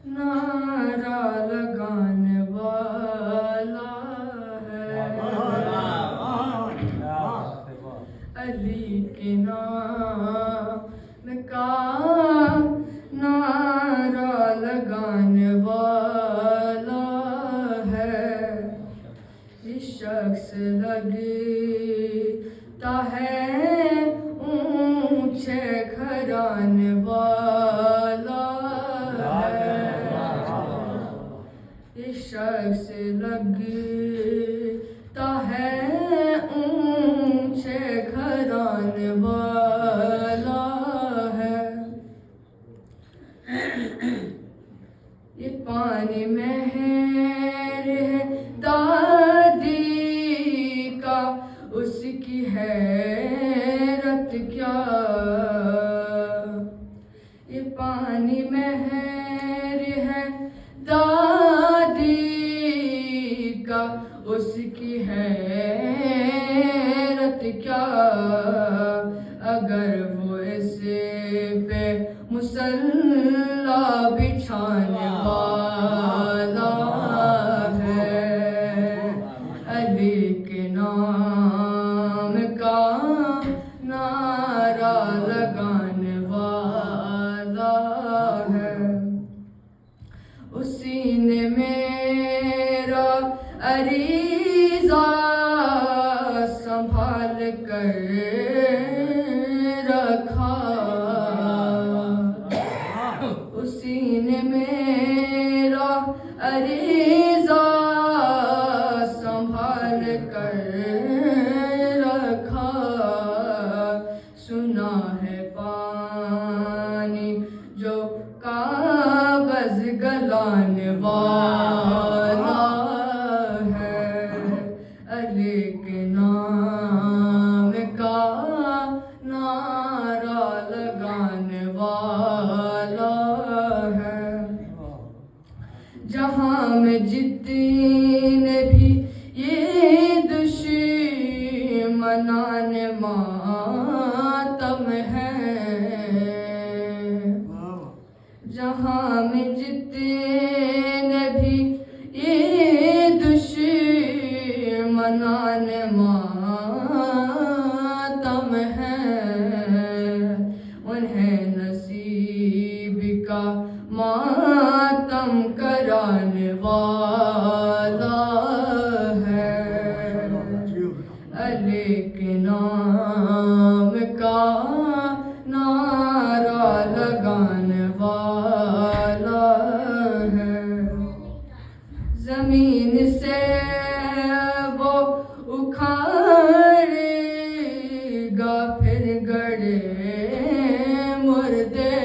नारा लगाने वाला है। अली के नाम का नारा लगाने वाला है। इस शख्स लगता है ऊंचे घराने वाला है। इस शख्स लगता है ऊंचे घराने वाला है। ये पानी में है दादी का, उसकी हैरत क्या। ये पानी में है दादी का, उसकी हैरत क्या। अगर वो इस पे मुसल्ला बिछाने वाला है। अली के नाम का नारा लगाने वाला है। उसी ने मेरा अरीज़ा संभाल कर रखा। उसी ने मेरा अरीज़ा संभाल कर रखा। सुना है पानी जो कागज़ गलाने वाला है। अली के नाम का नारा लगाने वाला है। जहाँ में जितने भी ये दुश्मनान मातम है। जहाँ में जितने भी ये दुश्मनान मातम है, उन्हें नसीब का मातम कराने वाला है। अली के नाम का नारा लगाने वाला है। जमीन से वो उखाड़ेगा फिर गड़े मुर्दे।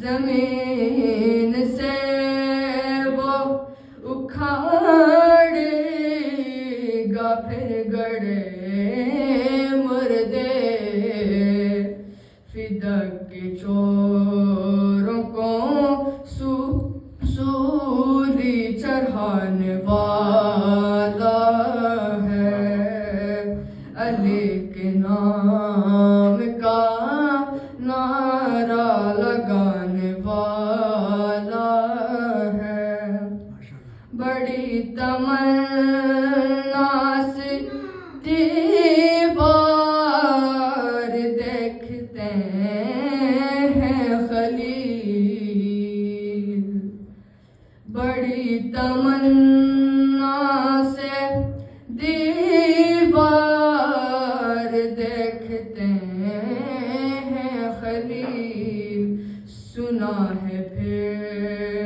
जमीन से वो उखाड़ेगा फिर गड़े मुर्दे। फिदक के चोरों को सूली चढ़ाने वाला है। अली के नाम का नारा लगाने वाला है। बड़ी तमन्ना से दीवार देखते हैं खलील। बड़ी तमन्ना से दीवार देखते हैं खलील। सुना है फिर